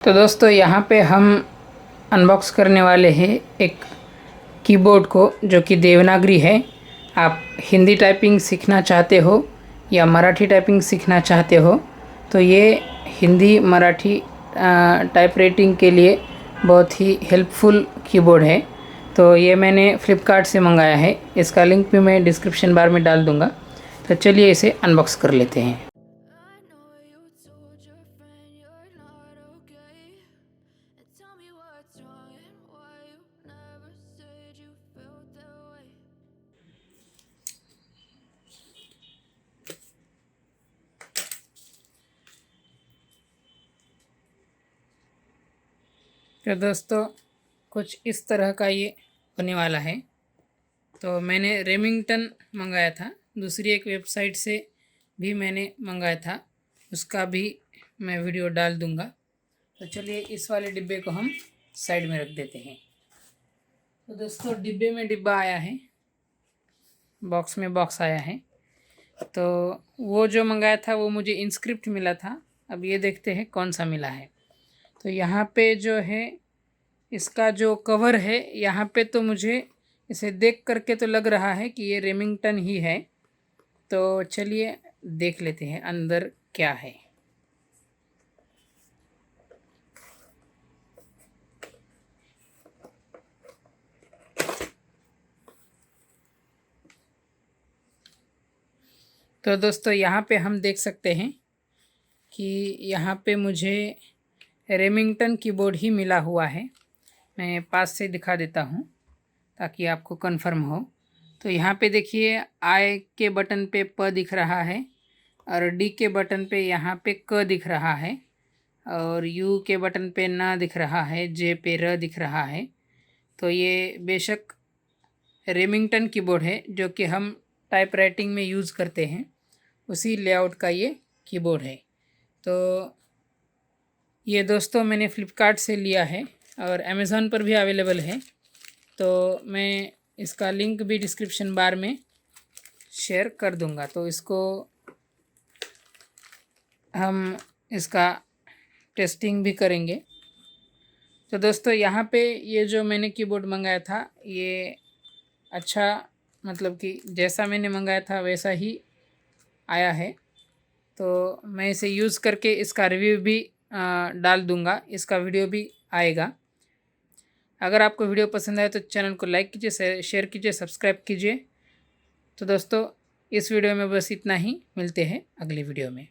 तो दोस्तों यहाँ पे हम अनबॉक्स करने वाले हैं एक कीबोर्ड को, जो कि देवनागरी है। आप हिंदी टाइपिंग सीखना चाहते हो या मराठी टाइपिंग सीखना चाहते हो तो ये हिंदी मराठी टाइप राइटिंग के लिए बहुत ही हेल्पफुल कीबोर्ड है। तो ये मैंने फ़्लिपकार्ट से मंगाया है। इसका लिंक भी मैं डिस्क्रिप्शन बार में डाल दूँगा। तो चलिए इसे अनबॉक्स कर लेते हैं। तो दोस्तों कुछ इस तरह का ये होने वाला है। तो मैंने रेमिंगटन मंगाया था, दूसरी एक वेबसाइट से भी मैंने मंगाया था, उसका भी मैं वीडियो डाल दूंगा। तो चलिए इस वाले डिब्बे को हम साइड में रख देते हैं। तो दोस्तों डिब्बे में डिब्बा आया है, बॉक्स में बॉक्स आया है। तो वो जो मंगाया था वो मुझे इंस्क्रिप्ट मिला था। अब ये देखते हैं कौन सा मिला है। तो यहाँ पे जो है इसका जो कवर है, यहाँ पे तो मुझे इसे देख करके तो लग रहा है कि ये रेमिंगटन ही है। तो चलिए देख लेते हैं अंदर क्या है। तो दोस्तों यहाँ पे हम देख सकते हैं कि यहाँ पे मुझे रेमिंगटन कीबोर्ड ही मिला हुआ है। मैं पास से दिखा देता हूँ ताकि आपको कंफर्म हो। तो यहाँ पे देखिए आई के बटन पे प दिख रहा है और डी के बटन पे यहाँ पे क दिख रहा है और यू के बटन पे न दिख रहा है, जे पे र दिख रहा है। तो ये बेशक रेमिंगटन कीबोर्ड है जो कि हम टाइप राइटिंग में यूज़ करते हैं, उसी लेआउट का ये कीबोर्ड है। तो ये दोस्तों मैंने फ़्लिपकार्ट से लिया है और अमेज़ॉन पर भी अवेलेबल है। तो मैं इसका लिंक भी डिस्क्रिप्शन बार में शेयर कर दूंगा। तो इसको हम इसका टेस्टिंग भी करेंगे। तो दोस्तों यहाँ पे ये जो मैंने कीबोर्ड मंगाया था ये अच्छा, मतलब कि जैसा मैंने मंगाया था वैसा ही आया है। तो मैं इसे यूज़ करके इसका रिव्यू भी डाल दूँगा, इसका वीडियो भी आएगा। अगर आपको वीडियो पसंद आए तो चैनल को लाइक कीजिए, शेयर कीजिए, सब्सक्राइब कीजिए। तो दोस्तों इस वीडियो में बस इतना ही, मिलते हैं अगली वीडियो में।